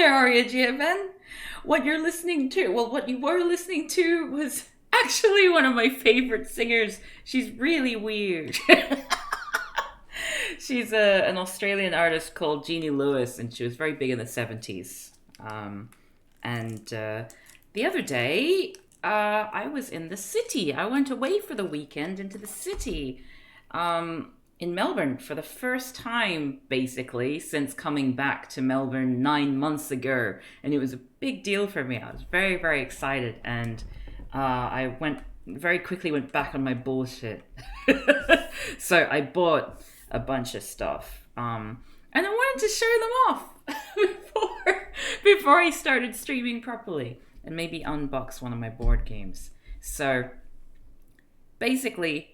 there, Arya Jiaben. What you're listening to, well, what you were listening to was actually one of my favorite singers. She's really weird. She's an Australian artist called Jeannie Lewis, and she was very big in the 70s. And the other day, I was in the city. I went away for the weekend into the city in Melbourne for the first time, basically, since coming back to Melbourne 9 months ago. And it was a big deal for me. I was very, very excited. And I very quickly went back on my bullshit. So I bought a bunch of stuff. And I wanted to show them off before I started streaming properly and maybe unbox one of my board games. So basically,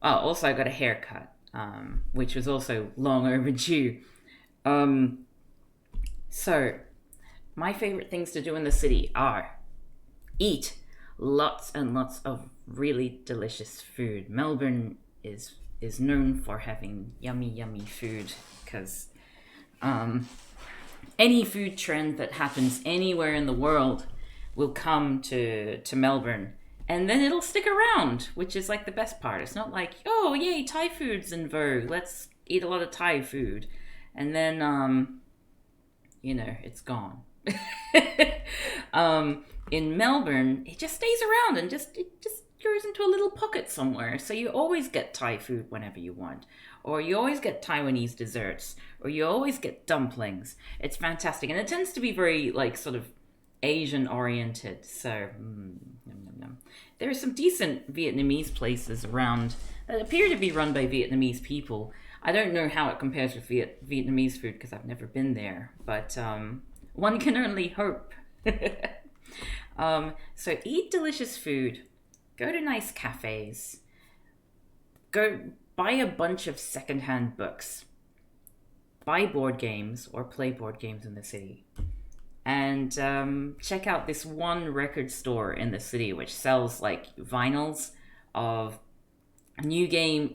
also I got a haircut, which was also long overdue. So my favorite things to do in the city are eat lots and lots of really delicious food. Melbourne is known for having yummy food because any food trend that happens anywhere in the world will come to Melbourne, and then it'll stick around, which is like the best part. It's not like, oh yay, Thai food's in vogue, let's eat a lot of Thai food, and then it's gone. In Melbourne, it just stays around and it just goes into a little pocket somewhere. So you always get Thai food whenever you want, or you always get Taiwanese desserts, or you always get dumplings. It's fantastic, and it tends to be very like sort of Asian oriented. So there are some decent Vietnamese places around that appear to be run by Vietnamese people. I don't know how it compares with Vietnamese food because I've never been there, but one can only hope. So eat delicious food, go to nice cafes, go buy a bunch of secondhand books, buy board games or play board games in the city, and check out this one record store in the city which sells like vinyls of new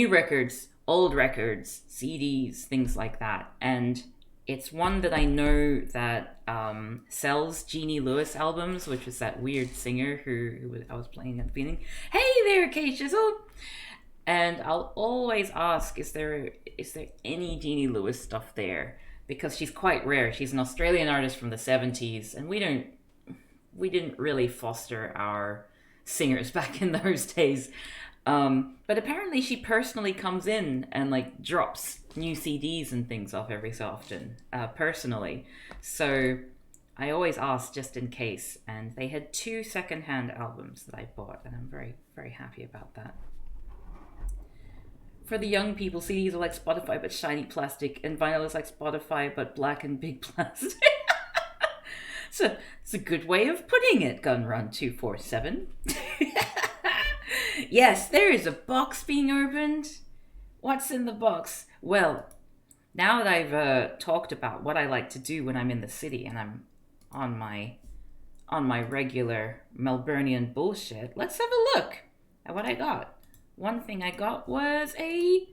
records, old records, CDs, things like that. And it's one that I know that sells Jeannie Lewis albums, which was that weird singer who I was playing at the beginning. Hey there, Kate Chisel! And I'll always ask, is there any Jeannie Lewis stuff there? Because she's quite rare. She's an Australian artist from the 70s, and we didn't really foster our singers back in those days. But apparently she personally comes in and like drops new CDs and things off every so often, personally. So I always ask just in case, and they had 2 secondhand albums that I bought, and I'm very, very happy about that. For the young people, CDs are like Spotify but shiny plastic, and vinyl is like Spotify but black and big plastic. So it's a good way of putting it, Gunrun 247. Yes, there is a box being opened. What's in the box? Well, now that I've talked about what I like to do when I'm in the city and I'm on my regular Melburnian bullshit, let's have a look at what I got. One thing I got was a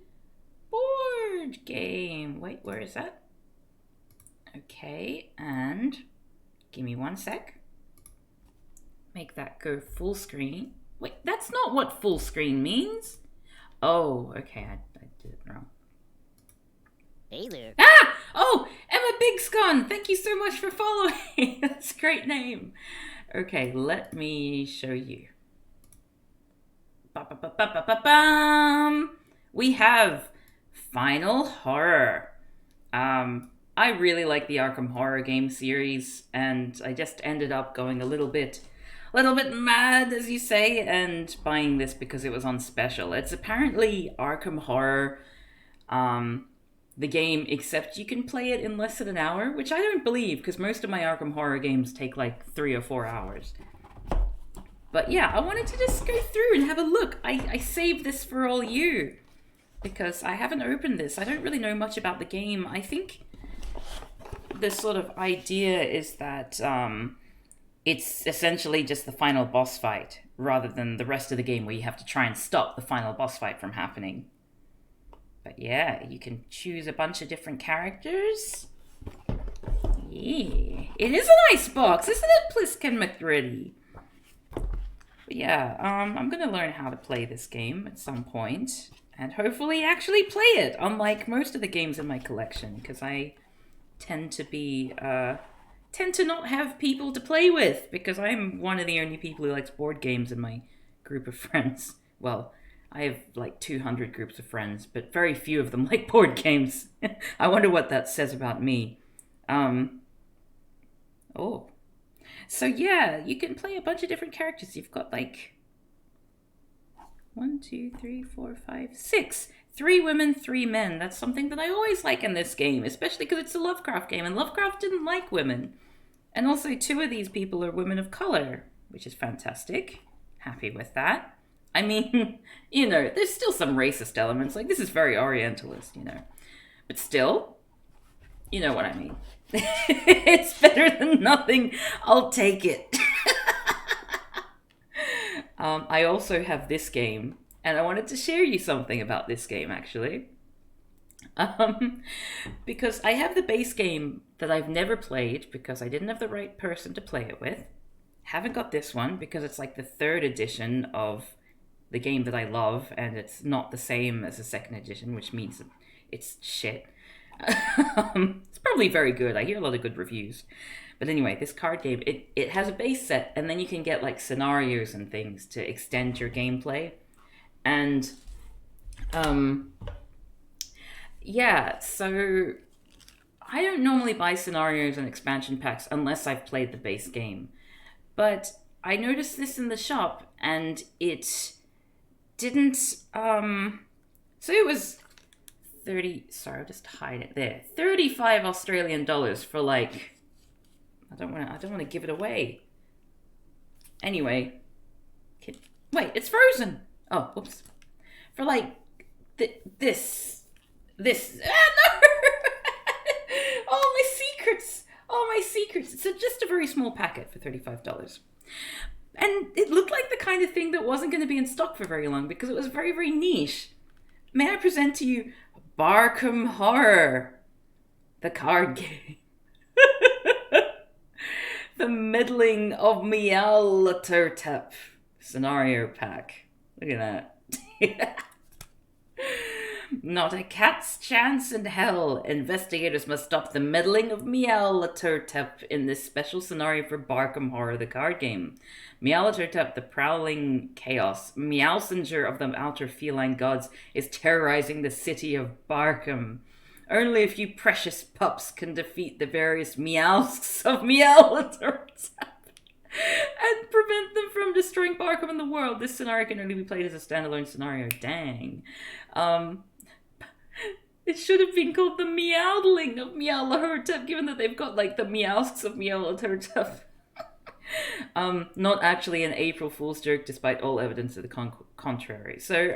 board game. Wait, where is that? Okay, and give me one sec. Make that go full screen. Wait, that's not what full screen means. Oh, okay, I did it wrong. Hey there. Ah! Oh, Emma Bigscon, thank you so much for following. That's a great name. Okay, let me show you. Ba-ba-ba-ba-ba-bam! We have Final Horror. I really like the Arkham horror game series, and I just ended up going a little bit mad, as you say, and buying this because it was on special. It's apparently Arkham Horror, the game, except you can play it in less than an hour, which I don't believe, because most of my Arkham Horror games take like 3 or 4 hours. But yeah, I wanted to just go through and have a look. I saved this for all you, because I haven't opened this. I don't really know much about the game. I think the sort of idea is that it's essentially just the final boss fight, rather than the rest of the game where you have to try and stop the final boss fight from happening. But yeah, you can choose a bunch of different characters. Yeah, it is a nice box, isn't it, Pliskin McGritty? But yeah, I'm gonna learn how to play this game at some point, and hopefully actually play it, unlike most of the games in my collection, because I tend to not have people to play with, because I'm one of the only people who likes board games in my group of friends. Well, I have like 200 groups of friends, but very few of them like board games. I wonder what that says about me. Oh. So yeah, you can play a bunch of different characters. You've got like 1, 2, 3, 4, 5, 6. 3 women, 3 men. That's something that I always like in this game, especially because it's a Lovecraft game, and Lovecraft didn't like women. And also 2 of these people are women of color, which is fantastic. Happy with that. I mean, there's still some racist elements. Like, this is very Orientalist, But still, you know what I mean. It's better than nothing. I'll take it. I also have this game, and I wanted to share you something about this game, actually. Because I have the base game that I've never played because I didn't have the right person to play it with. Haven't got this one because it's like the 3rd edition of the game that I love, and it's not the same as the 2nd edition, which means it's shit. It's probably very good. I hear a lot of good reviews. But anyway, this card game, it has a base set, and then you can get like scenarios and things to extend your gameplay. And yeah, so I don't normally buy scenarios and expansion packs unless I've played the base game. But I noticed this in the shop, and it didn't so it was 30, sorry, I'll just hide it there. 35 Australian dollars for like, I don't want to give it away. Anyway, wait, it's frozen. Oh, whoops. For like this. No! Oh, my secrets. It's just a very small packet for $35. And it looked like the kind of thing that wasn't going to be in stock for very long because it was very, very niche. May I present to you Barkham Horror, the card game. The Meddling of Meowlatertep scenario pack. Look at that. Not a cat's chance in hell. Investigators must stop the meddling of Meowlatertep in this special scenario for Barkham Horror, the card game. Meowlatertep, the prowling chaos, Meowsinger of the outer feline gods, is terrorizing the city of Barkham. Only a few precious pups can defeat the various Meowsks of Meowlatertep and prevent them from destroying Barkham and the world. This scenario can only be played as a standalone scenario. Dang. It should have been called the Meowdling of Meowlatertep, given that they've got like the Meowsks of Meowlatertep. Not actually an April Fool's joke, despite all evidence to the contrary. So,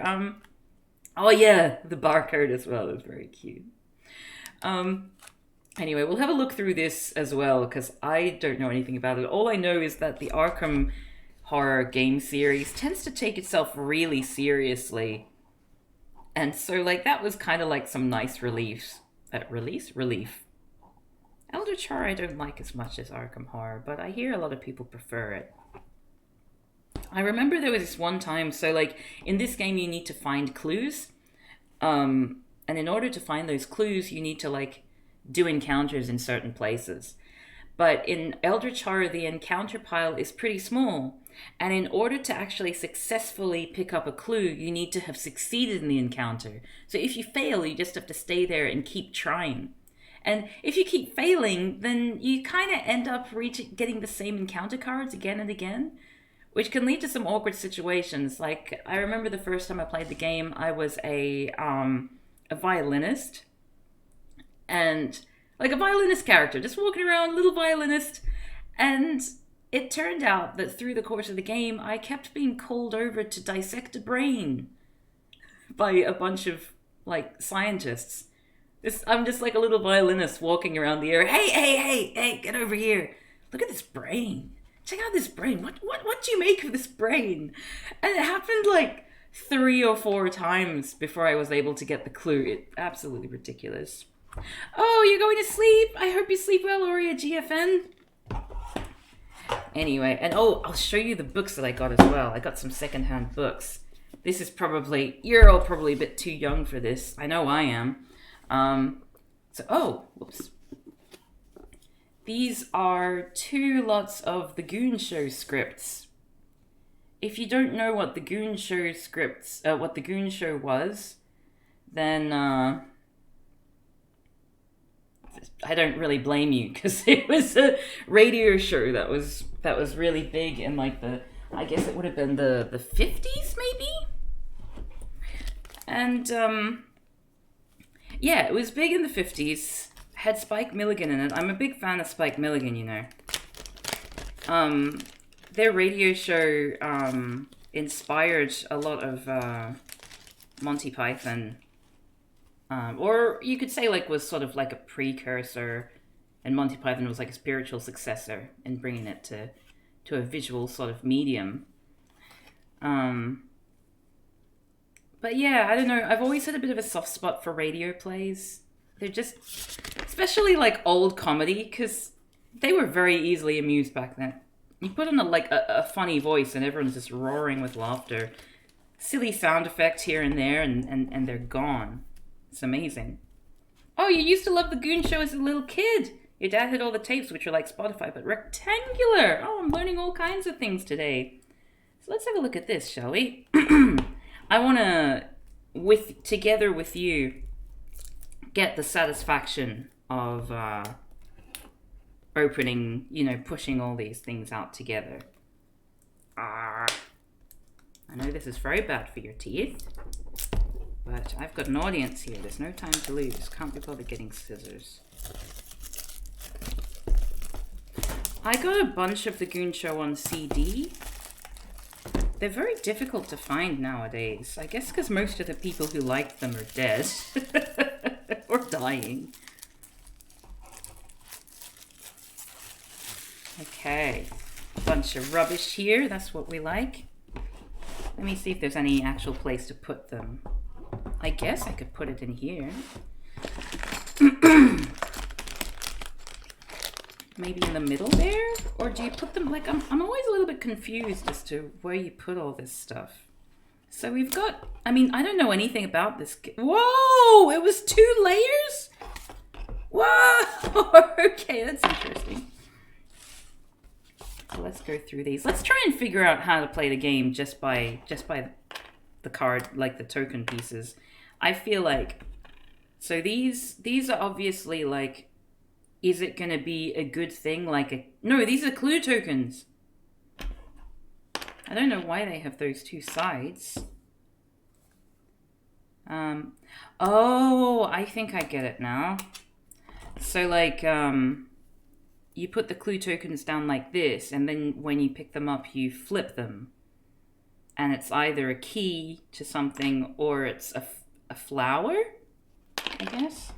oh yeah, the barcode as well is very cute. Anyway, we'll have a look through this as well, because I don't know anything about it. All I know is that the Arkham horror game series tends to take itself really seriously. And so, like, that was kind of like some nice relief. Relief. Eldritch Horror I don't like as much as Arkham Horror, but I hear a lot of people prefer it. I remember there was this one time, so, like, in this game you need to find clues. And in order to find those clues, you need to, like, do encounters in certain places. But in Eldritch Horror, the encounter pile is pretty small. And in order to actually successfully pick up a clue, you need to have succeeded in the encounter. So if you fail, you just have to stay there and keep trying. And if you keep failing, then you kind of end up getting the same encounter cards again and again, which can lead to some awkward situations. Like, I remember the first time I played the game, I was a violinist. And, like, a violinist character, just walking around, little violinist. And it turned out that through the course of the game, I kept being called over to dissect a brain by a bunch of, like, scientists. I'm just like a little violinist walking around the air. Hey, get over here. Look at this brain. Check out this brain. What do you make of this brain? And it happened, like, 3 or 4 times before I was able to get the clue. It's absolutely ridiculous. Oh, you're going to sleep? I hope you sleep well, Aurea GFN. Anyway, and oh, I'll show you the books that I got as well. I got some secondhand books. This is probably, you're all probably a bit too young for this. I know I am. Whoops. These are 2 lots of the Goon Show scripts. If you don't know what the Goon Show what the Goon Show was, then I don't really blame you, because it was a radio show that was really big in like I guess it would have been the 50s maybe. And yeah, it was big in the 50s. Had Spike Milligan in it. I'm a big fan of Spike Milligan, you know. Their radio show inspired a lot of Monty Python. Or you could say like was sort of like a precursor, and Monty Python was like a spiritual successor in bringing it to a visual sort of medium. But yeah, I don't know. I've always had a bit of a soft spot for radio plays. They're just, especially like old comedy, because they were very easily amused back then. You put on a funny voice and everyone's just roaring with laughter. Silly sound effects here and there, and they're gone. It's amazing. Oh, you used to love the Goon Show as a little kid. Your dad had all the tapes, which are like Spotify, but rectangular. Oh, I'm learning all kinds of things today. So let's have a look at this, shall we? I want to, together with you, get the satisfaction of opening, pushing all these things out together. I know this is very bad for your teeth, but I've got an audience here. There's no time to lose. Can't be bothered getting scissors. I got a bunch of the Goon Show on CD. They're very difficult to find nowadays. I guess because most of the people who liked them are dead. Or dying. Okay. A bunch of rubbish here. That's what we like. Let me see if there's any actual place to put them. I guess I could put it in here. Maybe in the middle there? Or do you put them, like, I'm always a little bit confused as to where you put all this stuff. So we've got, I don't know anything about this. Whoa! It was 2 layers? Whoa! Okay, that's interesting. So let's go through these. Let's try and figure out how to play the game just by the card, like the token pieces. I feel like, so these are obviously like, is it going to be a good thing? No, these are clue tokens. I don't know why they have those 2 sides. Oh, I think I get it now. So like, you put the clue tokens down like this, and then when you pick them up, you flip them. And it's either a key to something, or it's a flower, I guess.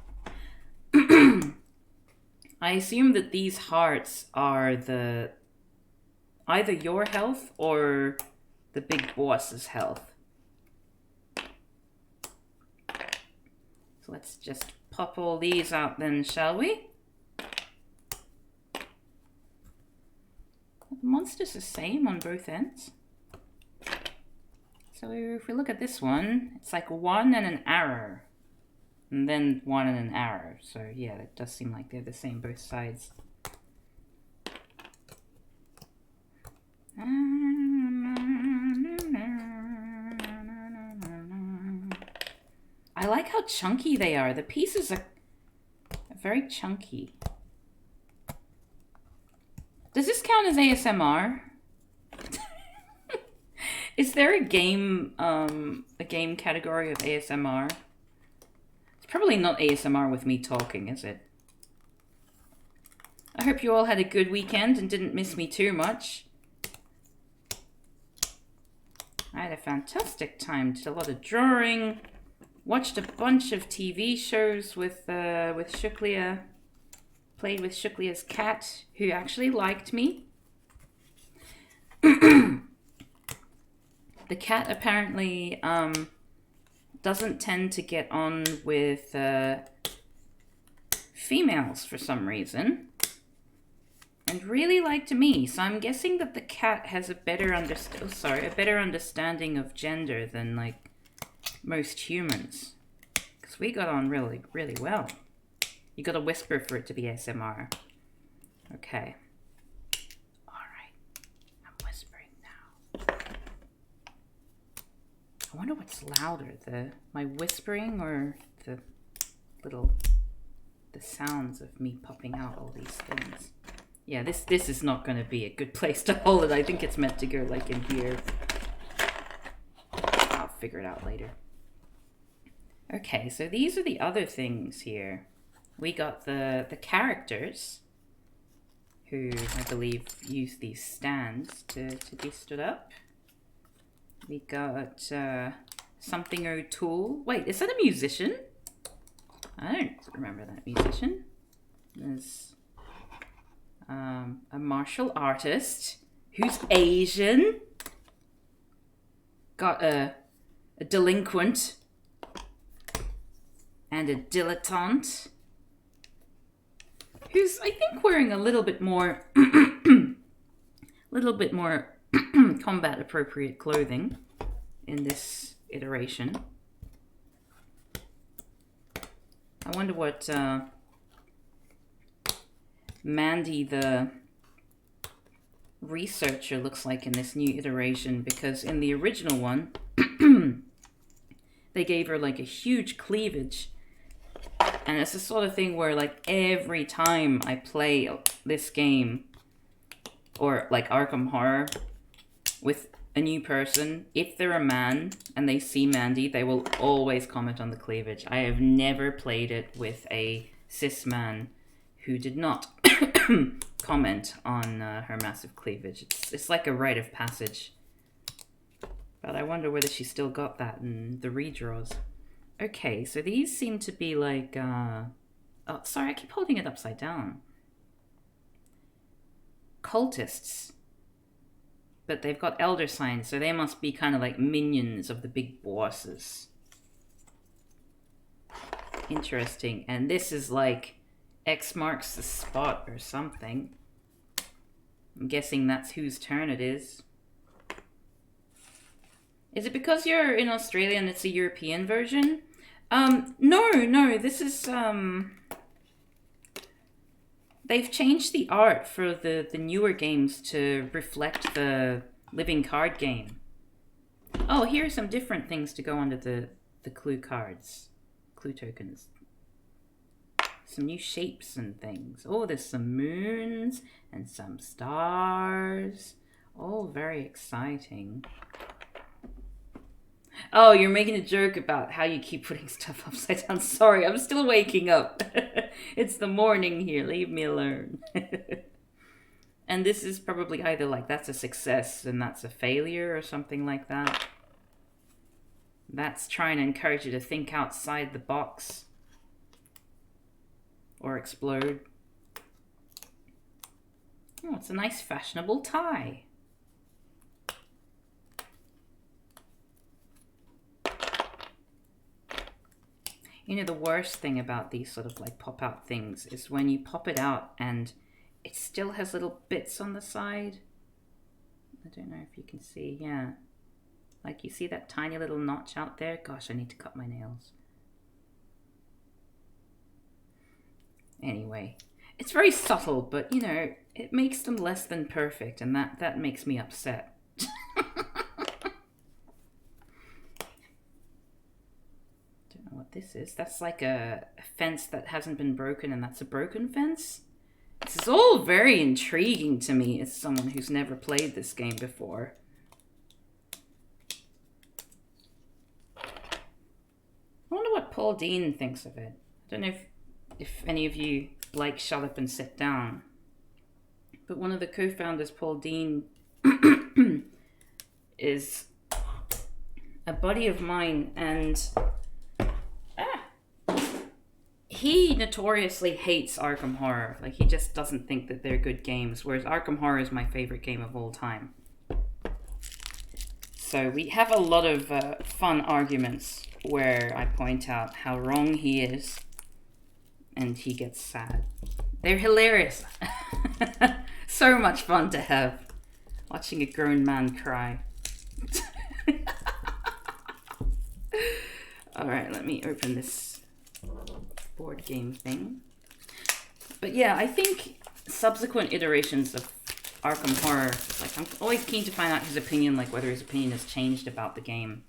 I assume that these hearts are either your health or the big boss's health. So let's just pop all these out then, shall we? The monster's the same on both ends. So if we look at this one, it's like 1 and an arrow. And then 1 and an arrow. So yeah, it does seem like they're the same both sides. I like how chunky they are. The pieces are very chunky. Does this count as ASMR? Is there a game category of ASMR? It's probably not ASMR with me talking, is it? I hope you all had a good weekend and didn't miss me too much. I had a fantastic time. Did a lot of drawing. Watched a bunch of TV shows with Shuklia. Played with Shuklia's cat, who actually liked me. The cat apparently doesn't tend to get on with females for some reason, and really liked me. So I'm guessing that the cat has a better understanding of gender than like most humans, because we got on really, really well. You gotta whisper for it to be ASMR. Okay. Alright. I'm whispering now. I wonder what's louder, my whispering or the sounds of me popping out all these things. Yeah, this is not gonna be a good place to hold it. I think it's meant to go like in here. I'll figure it out later. Okay, so these are the other things here. We got the characters, who I believe use these stands to be stood up. We got something O'Toole. Wait, is that a musician? I don't remember that musician. There's a martial artist who's Asian. Got a delinquent and a dilettante who's, I think, wearing a little bit more combat appropriate clothing in this iteration. I wonder what Mandy the researcher looks like in this new iteration, because in the original one they gave her like a huge cleavage, and it's the sort of thing where like every time I play this game or like Arkham Horror with a new person, if they're a man and they see Mandy, they will always comment on the cleavage. I have never played it with a cis man who did not comment on her massive cleavage. It's like a rite of passage. But I wonder whether she still got that in the redraws. Okay, so these seem to be like... oh, sorry, I keep holding it upside down. Cultists. But they've got elder signs, so they must be kind of like minions of the big bosses. Interesting. And this is like X marks the spot or something. I'm guessing that's whose turn it is. Is it because you're in Australia and it's a European version? No, this is, they've changed the art for the newer games to reflect the living card game. Oh, here are some different things to go under the clue cards. Clue tokens. Some new shapes and things. Oh, there's some moons and some stars. Oh, very exciting. Oh, you're making a joke about how you keep putting stuff upside down. Sorry, I'm still waking up. It's the morning here. Leave me alone. And this is probably either like that's a success and that's a failure or something like that. That's trying to encourage you to think outside the box. Or explode. Oh, it's a nice fashionable tie. You know, the worst thing about these sort of like pop-out things is when you pop it out and it still has little bits on the side. I don't know if you can see, yeah. Like you see that tiny little notch out there? Gosh, I need to cut my nails. Anyway, it's very subtle, but you know, it makes them less than perfect, and that makes me upset. Don't know what this is. That's like a fence that hasn't been broken, and that's a broken fence. This is all very intriguing to me as someone who's never played this game before. I wonder what Paul Dean thinks of it. I don't know if any of you like Shut Up and Sit Down. But one of the co-founders, Paul Dean, is a buddy of mine, and he notoriously hates Arkham Horror. Like, he just doesn't think that they're good games, whereas Arkham Horror is my favorite game of all time. So we have a lot of fun arguments where I point out how wrong he is and he gets sad. They're hilarious. So much fun to have. Watching a grown man cry. Alright, let me open this board game thing. But yeah, I think subsequent iterations of Arkham Horror, like, I'm always keen to find out his opinion, like whether his opinion has changed about the game.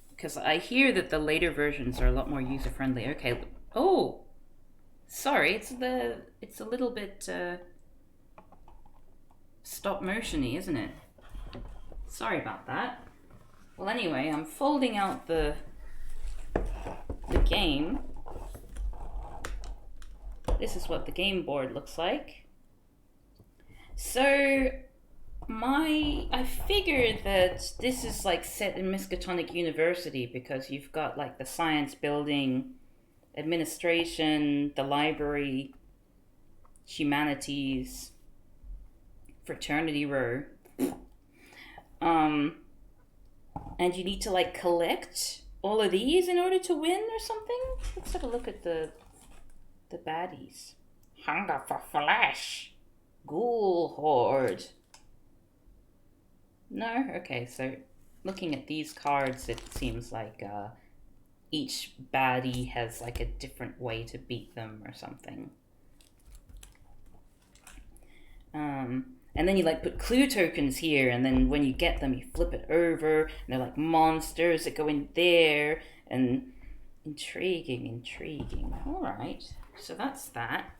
Because I hear that the later versions are a lot more user-friendly. Okay, oh! Sorry, it's a little bit stop motion-y, isn't it? Sorry about that. Well, anyway, I'm folding out the game. This is what the game board looks like. So, I figured that this is like set in Miskatonic University because you've got like the science building, administration, the library, humanities, fraternity row. And you need to like collect all of these in order to win or something? Let's have a look at the baddies. Hunger for flesh. Ghoul horde. No? Okay, so looking at these cards, it seems like each baddie has like a different way to beat them or something. And then you like put clue tokens here, and then when you get them, you flip it over, and they're like monsters that go in there, and intriguing. All right, so that's that.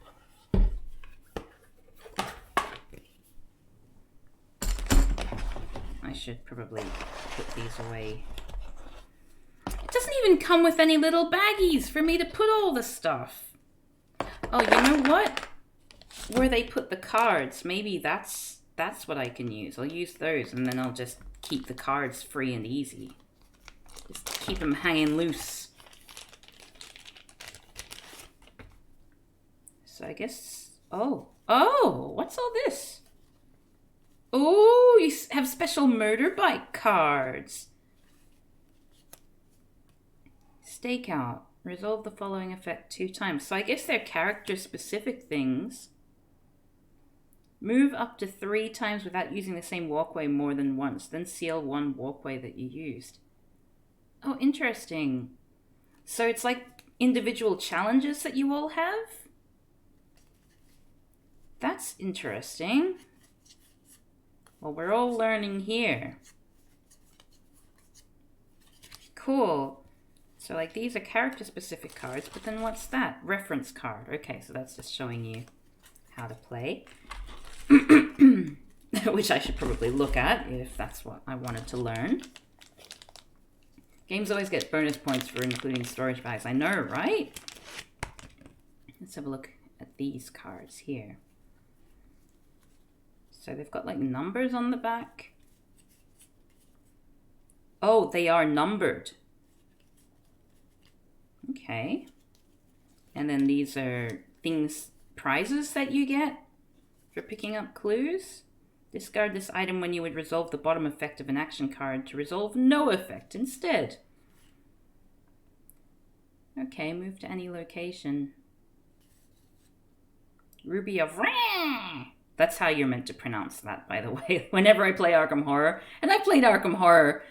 I should probably put these away. It doesn't even come with any little baggies for me to put all the stuff. Oh, you know what? Where they put the cards, maybe that's what I can use. I'll use those, and then I'll just keep the cards free and easy. Just keep them hanging loose. So I guess... Oh, what's all this? Oh, you have special motorbike cards. Stakeout. Resolve the following effect 2 times. So I guess they're character-specific things. Move up to 3 times without using the same walkway more than once. Then seal one walkway that you used. Oh, interesting. So it's like individual challenges that you all have? That's interesting. Well, we're all learning here. Cool. So like these are character-specific cards, but then what's that? Reference card. Okay, so that's just showing you how to play. Which I should probably look at if that's what I wanted to learn. Games always get bonus points for including storage bags. I know, right? Let's have a look at these cards here. So they've got like numbers on the back. Oh, they are numbered. Okay. And then these are prizes that you get for picking up clues. Discard this item when you would resolve the bottom effect of an action card to resolve no effect instead. Okay, move to any location. Ruby of Rah! That's how you're meant to pronounce that, by the way. Whenever I play Arkham Horror, and I've played Arkham Horror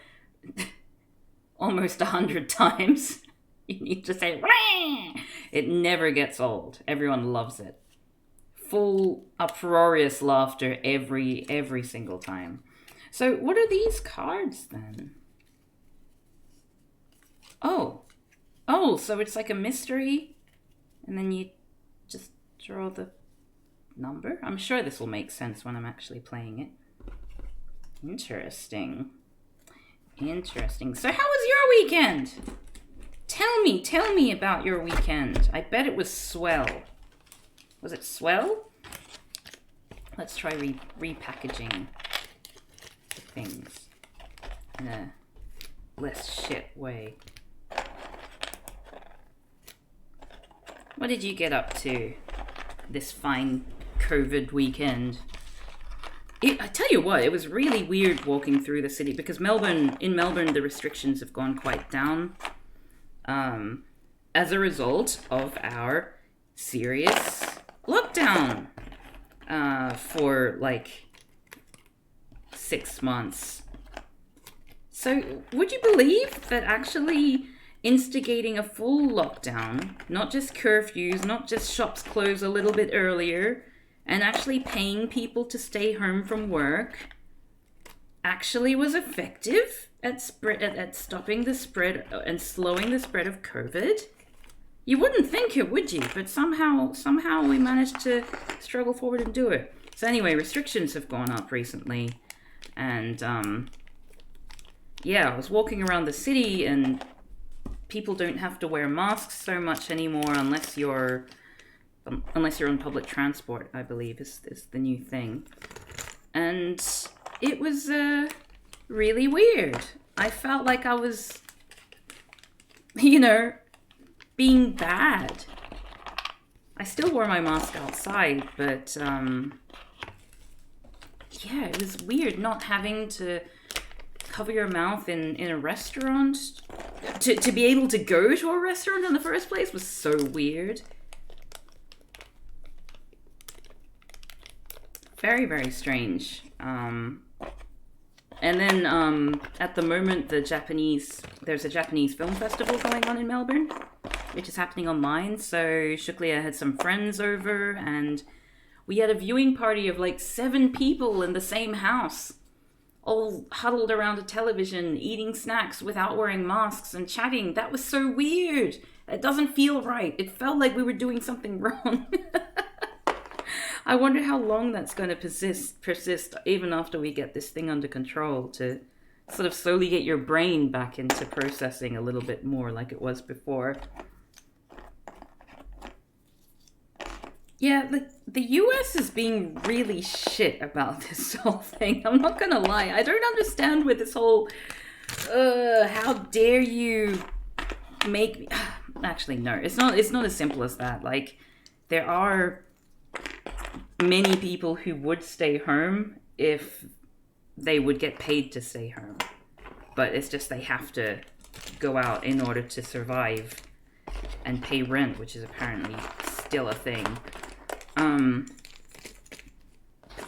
almost 100 times, you need to say Rah! It never gets old. Everyone loves it. Full uproarious laughter every single time. So what are these cards then? Oh, so it's like a mystery, and then you just draw the number. I'm sure this will make sense when I'm actually playing it. Interesting. So how was your weekend? Tell me about your weekend. I bet it was swell. Was it swell? Let's try repackaging the things in a less shit way. What did you get up to this fine COVID weekend? I tell you what, it was really weird walking through the city because in Melbourne, the restrictions have gone quite down as a result of our serious lockdown for like 6 months. So, would you believe that actually instigating a full lockdown, not just curfews, not just shops close a little bit earlier, and actually paying people to stay home from work actually was effective at stopping the spread and slowing the spread of COVID? You wouldn't think it, would you? But somehow we managed to struggle forward and do it. So anyway, restrictions have gone up recently, and I was walking around the city, and people don't have to wear masks so much anymore unless you're on public transport, I believe, is the new thing. And it was really weird. I felt like I was, being bad. I still wore my mask outside, but it was weird not having to cover your mouth in a restaurant. To be able to go to a restaurant in the first place was so weird. Very, very strange. And then at the moment, there's a Japanese film festival going on in Melbourne, which is happening online. So Shuklia had some friends over, and we had a viewing party of like 7 people in the same house, all huddled around a television, eating snacks without wearing masks and chatting. That was so weird. It doesn't feel right. It felt like we were doing something wrong. I wonder how long that's going to persist even after we get this thing under control, to sort of slowly get your brain back into processing a little bit more like it was before. Yeah, the US is being really shit about this whole thing. I'm not going to lie. I don't understand with this whole, how dare you make me... Actually, no, it's not as simple as that. Like, there are many people who would stay home if they would get paid to stay home. But it's just they have to go out in order to survive and pay rent, which is apparently still a thing. But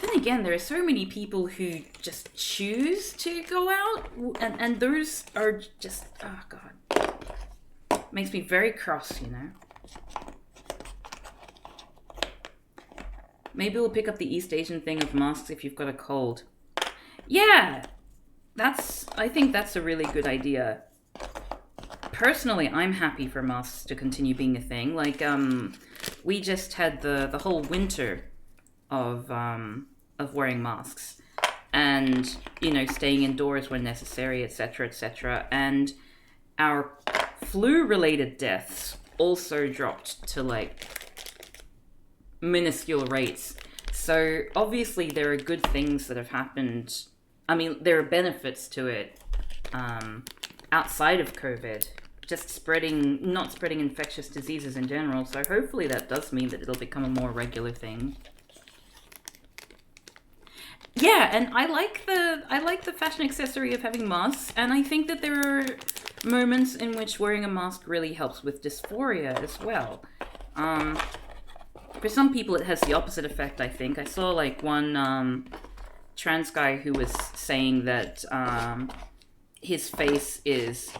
then again, there are so many people who just choose to go out, and those are just, oh God. Makes me very cross, Maybe we'll pick up the East Asian thing of masks if you've got a cold. Yeah, I think that's a really good idea. Personally, I'm happy for masks to continue being a thing. Like, we just had the whole winter of wearing masks and, staying indoors when necessary, etc., etc. And our flu-related deaths also dropped to, like, minuscule rates. So obviously there are good things that have happened. I mean, there are benefits to it outside of COVID, just not spreading infectious diseases in general. So hopefully that does mean that it'll become a more regular thing. Yeah, and I like the fashion accessory of having masks, and I think that there are moments in which wearing a mask really helps with dysphoria as well. For some people, it has the opposite effect, I think. I saw, like, one trans guy who was saying that his face is,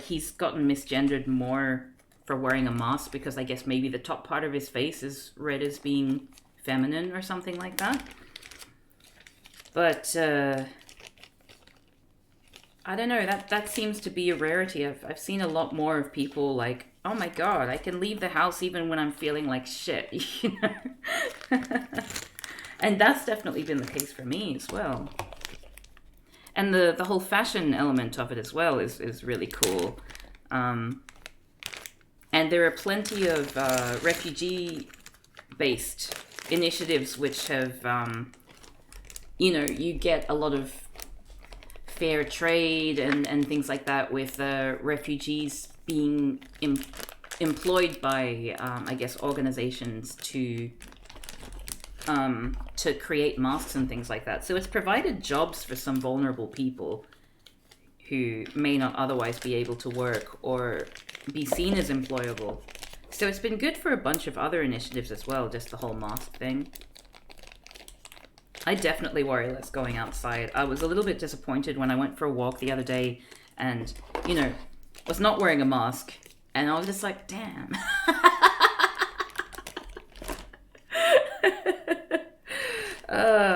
he's gotten misgendered more for wearing a mask because I guess maybe the top part of his face is read as being feminine or something like that. But, I don't know, that seems to be a rarity. I've seen a lot more of people like, oh my God, I can leave the house even when I'm feeling like shit, And that's definitely been the case for me as well. And the whole fashion element of it as well is really cool. And there are plenty of refugee-based initiatives which have, you get a lot of fair trade and things like that with refugees being employed by, I guess, organizations to to create masks and things like that. So it's provided jobs for some vulnerable people who may not otherwise be able to work or be seen as employable. So it's been good for a bunch of other initiatives as well, just the whole mask thing. I definitely worry less going outside. I was a little bit disappointed when I went for a walk the other day and, you know, was not wearing a mask. And I was just like, damn.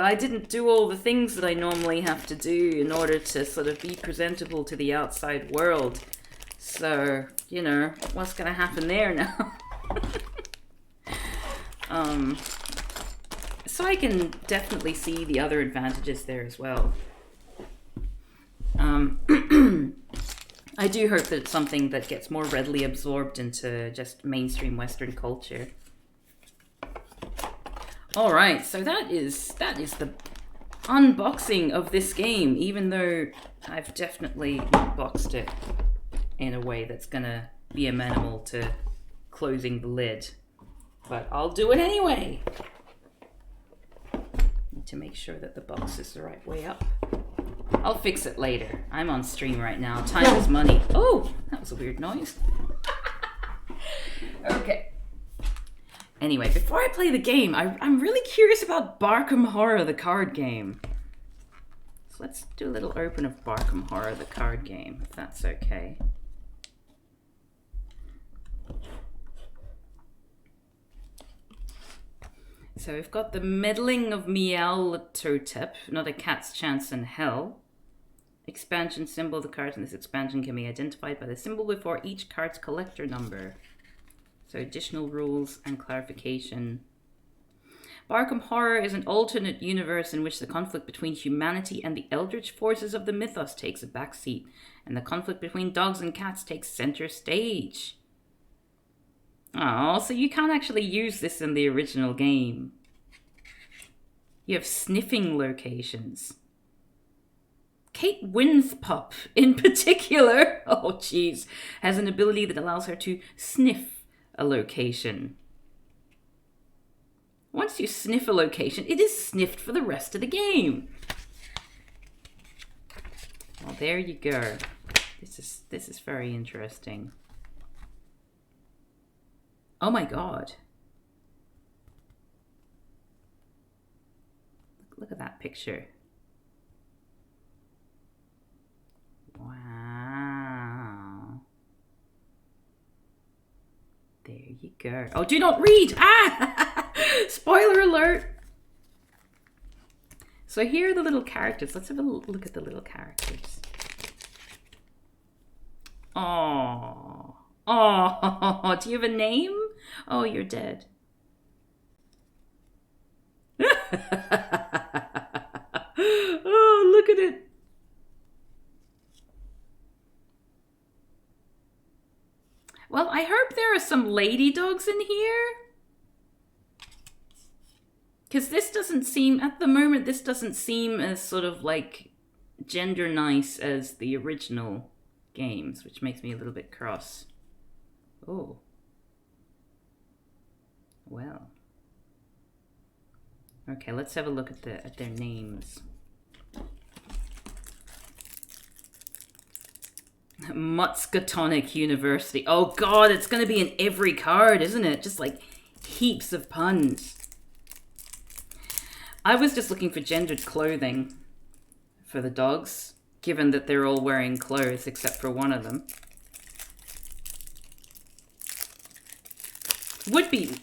I didn't do all the things that I normally have to do in order to sort of be presentable to the outside world. So, you know, what's going to happen there now? So I can definitely see the other advantages there as well. I do hope that it's something that gets more readily absorbed into just mainstream Western culture. All right, so that is the unboxing of this game, even though I've definitely boxed it in a way that's gonna be amenable to closing the lid. But I'll do it anyway. Need to make sure that the box is the right way up. I'll fix it later. I'm on stream right now. Time is money. Oh, that was a weird noise. Okay. Anyway, before I play the game, I'm really curious about Barkham Horror, the card game. So let's do a little open of Barkham Horror, the card game, if that's okay. So we've got the Meddling of Meowtotep, Not a Cat's Chance in Hell. Expansion symbol. The cards in this expansion can be identified by the symbol before each card's collector number. So additional rules and clarification. Barkham Horror is an alternate universe in which the conflict between humanity and the eldritch forces of the mythos takes a backseat, and the conflict between dogs and cats takes center stage. Oh, so you can't actually use this in the original game. You have sniffing locations. Kate Winthpup, in particular, oh jeez, has an ability that allows her to sniff a location. Once you sniff a location, it is sniffed for the rest of the game. Well, there you go. This is very interesting. Oh my god. Look at that picture. Wow. There you go. Oh, do not read! Ah! Spoiler alert! So here are the little characters. Let's have a look at the little characters. Oh. Oh, do you have a name? Oh, you're dead. Oh, look at it. Well, I hope there are some lady dogs in here. Because this doesn't seem, at the moment, this doesn't seem as sort of like gender nice as the original games, which makes me a little bit cross. Oh. Well. Okay, let's have a look at their names. Mutskatonic University. Oh god, it's going to be in every card, isn't it? Just like heaps of puns. I was just looking for gendered clothing for the dogs, given that they're all wearing clothes except for one of them.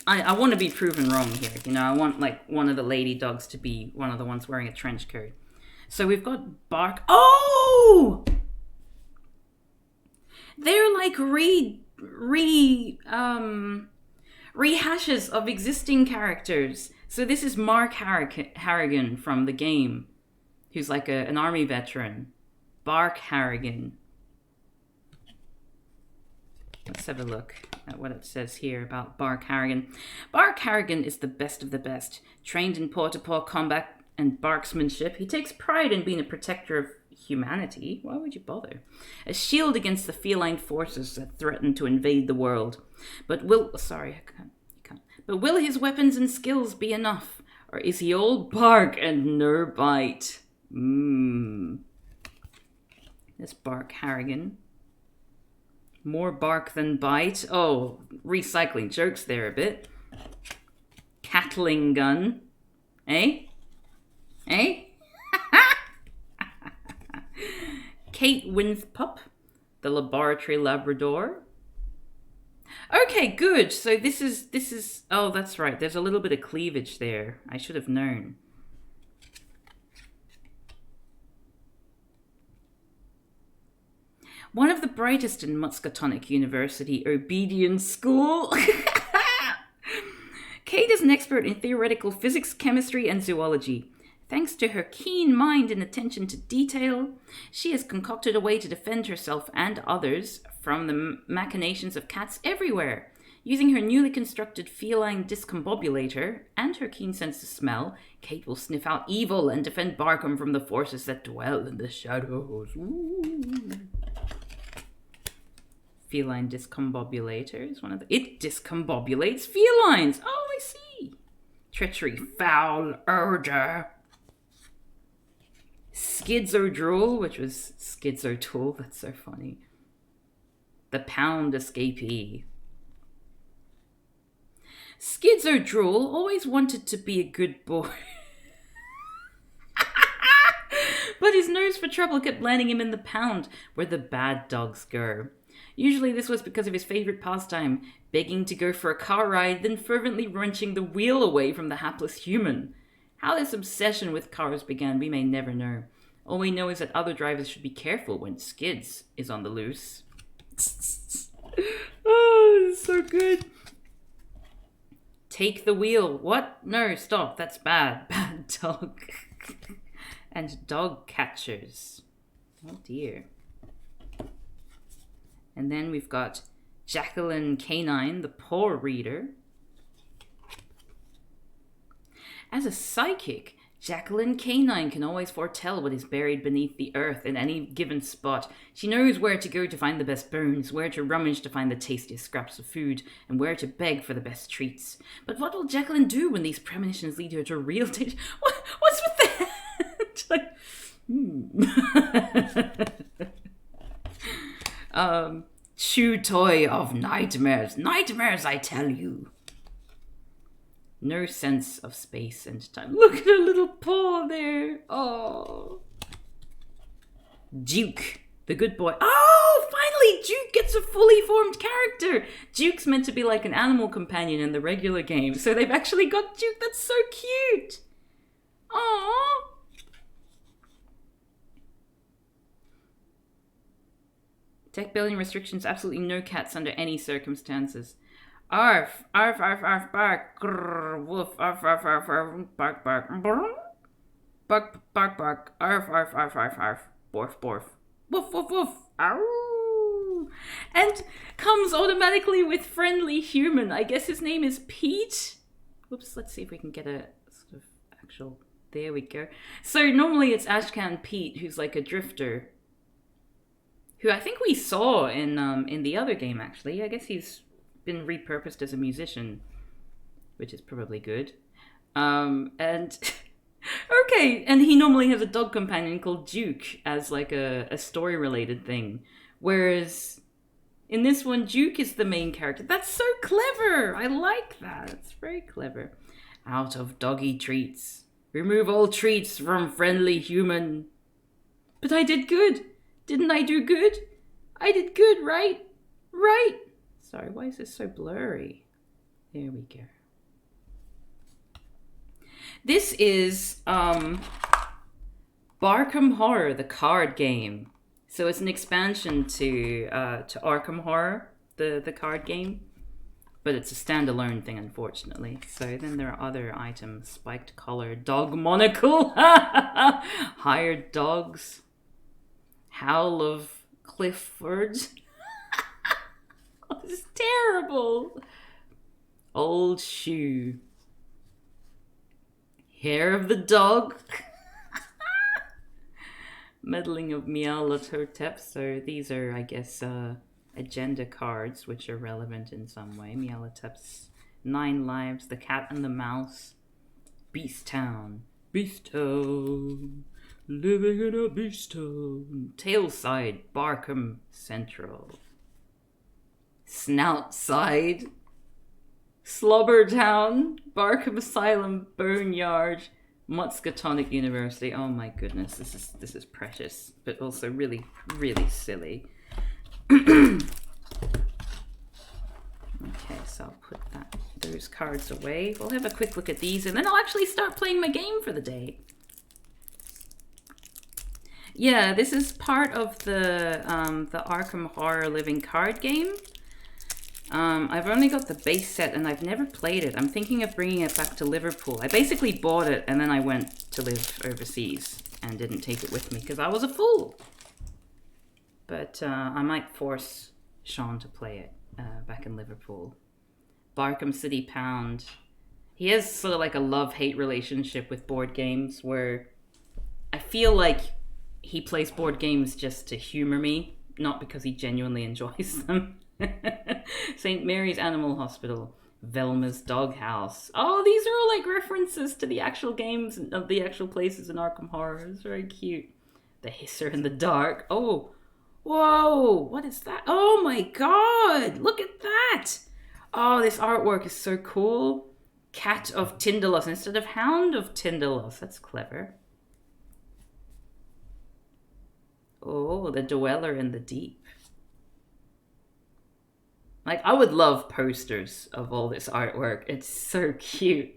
I want to be proven wrong here, you know, I want like one of the lady dogs to be one of the ones wearing a trench coat. So we've got Oh! They're like rehashes of existing characters. So this is Mark Harrigan from the game, who's like an army veteran. Bark Harrigan. Let's have a look at what it says here about Bark Harrigan. Bark Harrigan is the best of the best. Trained in paw-to-paw combat and barksmanship, he takes pride in being a protector of humanity. Why would you bother? A shield against the feline forces that threaten to invade the world. But will his weapons and skills be enough? Or is he all bark and no bite? This Bark Harrigan. More bark than bite. Oh, recycling jokes there a bit. Catling gun. Eh? Eh? Kate Winthpup, the laboratory Labrador. Okay, good. So this is. Oh, that's right. There's a little bit of cleavage there. I should have known. One of the brightest in Muscatonic University Obedience School. Kate is an expert in theoretical physics, chemistry, and zoology. Thanks to her keen mind and attention to detail, she has concocted a way to defend herself and others from the machinations of cats everywhere. Using her newly constructed feline discombobulator and her keen sense of smell, Kate will sniff out evil and defend Barkham from the forces that dwell in the shadows. Ooh. Feline discombobulator is one of the... It discombobulates felines! Oh, I see! Treachery, foul odor. Schizodrool, which was Schizotool. That's so funny. The Pound Escapee. Schizodrool always wanted to be a good boy. But his nose for trouble kept landing him in the pound, where the bad dogs go. Usually this was because of his favourite pastime, begging to go for a car ride, then fervently wrenching the wheel away from the hapless human. How this obsession with cars began, we may never know. All we know is that other drivers should be careful when Skids is on the loose. Oh, this is so good. Take the wheel. What? No, stop. That's bad. Bad dog. And dog catchers. Oh dear. And then we've got Jacqueline Canine, the Poor Reader. As a psychic, Jacqueline Canine can always foretell what is buried beneath the earth in any given spot. She knows where to go to find the best bones, where to rummage to find the tastiest scraps of food, and where to beg for the best treats. But what will Jacqueline do when these premonitions lead her to real danger? What's with that? Chew toy of nightmares. Nightmares, I tell you. No sense of space and time. Look at her little paw there. Oh. Duke, the good boy. Oh, finally, Duke gets a fully formed character. Duke's meant to be like an animal companion in the regular game, so they've actually got Duke. That's so cute. Aww. Tech building restrictions, absolutely no cats under any circumstances. Arf, arf, arf, arf, bark, grrr, woof, arf, arf, arf, arf, bark, bark, brrr, bark, bark, bark, arf, arf, arf, arf, arf, borf, borf, woof, woof, woof, ow, and comes automatically with friendly human. I guess his name is Pete. Whoops, let's see if we can get a sort of actual, there we go. So normally it's Ashcan Pete, who's like a drifter, who I think we saw in the other game, actually. I guess he's been repurposed as a musician, which is probably good. And okay, and he normally has a dog companion called Duke as like a story-related thing. Whereas in this one, Duke is the main character. That's so clever! I like that. It's very clever. Out of doggy treats. Remove all treats from friendly human. But I did good. Didn't I do good? I did good, right? Right. Sorry, why is this so blurry? There we go. This is Barkham Horror, the card game. So it's an expansion to Arkham Horror, the card game. But it's a standalone thing, unfortunately. So then there are other items. Spiked collar, dog monocle, hired dogs. Howl of Clifford. Oh, this is terrible. Old shoe. Hair of the dog. Meddling of Meowlototep. So these are, I guess, agenda cards, which are relevant in some way. Meowlotep's 9 lives, the cat and the mouse. Beast Town. Beast Town. Living in a beast town. Tailside, Barkham Central. Snoutside, Slobber Town, Barkham Asylum, Boneyard, Muscatonic University. Oh my goodness, this is precious, but also really, really silly. Okay, so I'll put those cards away. We'll have a quick look at these, and then I'll actually start playing my game for the day. Yeah, this is part of the Arkham Horror Living card game. I've only got the base set and I've never played it. I'm thinking of bringing it back to Liverpool. I basically bought it and then I went to live overseas and didn't take it with me because I was a fool. But I might force Sean to play it back in Liverpool. Barkham City Pound. He has sort of like a love-hate relationship with board games where I feel like he plays board games just to humor me, not because he genuinely enjoys them. St. Mary's Animal Hospital, Velma's Doghouse. Oh, these are all like references to the actual games of the actual places in Arkham Horror. It's very cute. The Hisser in the Dark. Oh, whoa, what is that? Oh my god, look at that. Oh, this artwork is so cool. Cat of Tyndalos instead of Hound of Tyndalos. That's clever. Oh, the Dweller in the Deep. Like, I would love posters of all this artwork. It's so cute.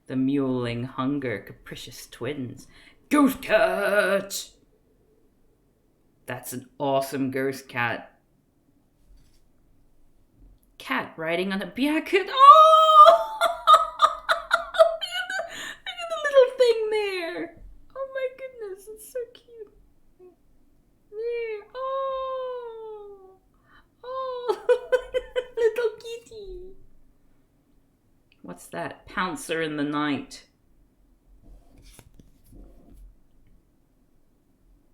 The Mewling Hunger, Capricious Twins. Ghost Cat! That's an awesome ghost cat. Cat riding on a Biaket. Oh! Look at the little thing there. Oh my goodness, it's so cute. There. Oh! Oh! Little kitty. What's that? Pouncer in the Night.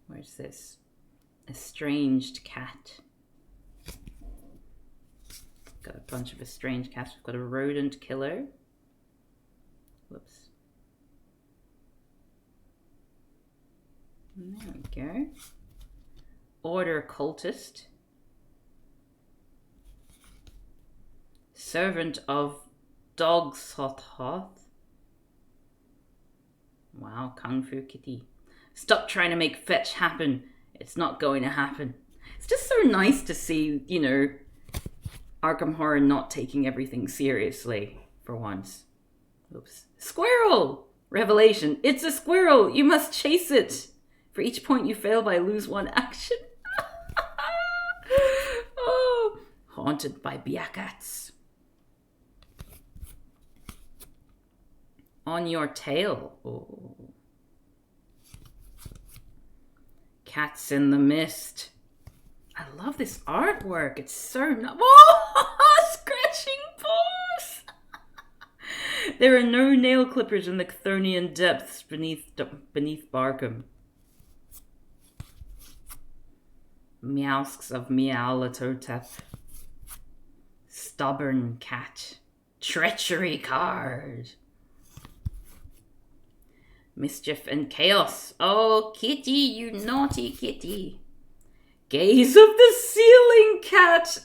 Where's this? Estranged Cat. Got a bunch of estranged cats. We've got a rodent killer. Whoops. There we go. Order Cultist. Servant of Dogsoth. Wow, Kung Fu Kitty. Stop trying to make fetch happen. It's not going to happen. It's just so nice to see, you know, Arkham Horror not taking everything seriously for once. Oops. Squirrel! Revelation. It's a squirrel. You must chase it. For each point you fail by, lose one action. Oh. Haunted by Biakats. On your tail. Oh. Cats in the Mist. I love this artwork. It's so scratching paws. There are no nail clippers in the Chthonian depths beneath Barkham. Meowsks of Meowlatotep. Stubborn Cat. Treachery card. Mischief and Chaos. Oh, kitty, you naughty kitty. Gaze of the Ceiling Cat.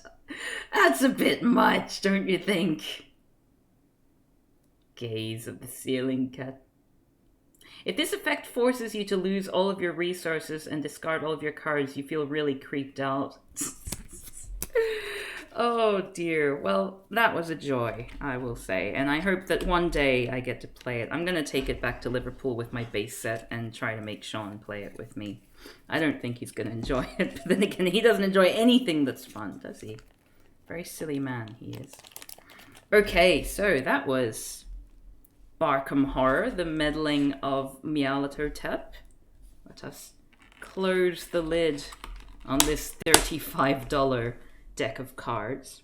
That's a bit much, don't you think? Gaze of the Ceiling Cat. If this effect forces you to lose all of your resources and discard all of your cards, you feel really creeped out. Oh dear. Well, that was a joy, I will say. And I hope that one day I get to play it. I'm going to take it back to Liverpool with my base set and try to make Sean play it with me. I don't think he's going to enjoy it. But then again, he doesn't enjoy anything that's fun, does he? Very silly man he is. Okay, so that was Barkham Horror, the meddling of Meowlatotep. Let us close the lid on this $35 deck of cards.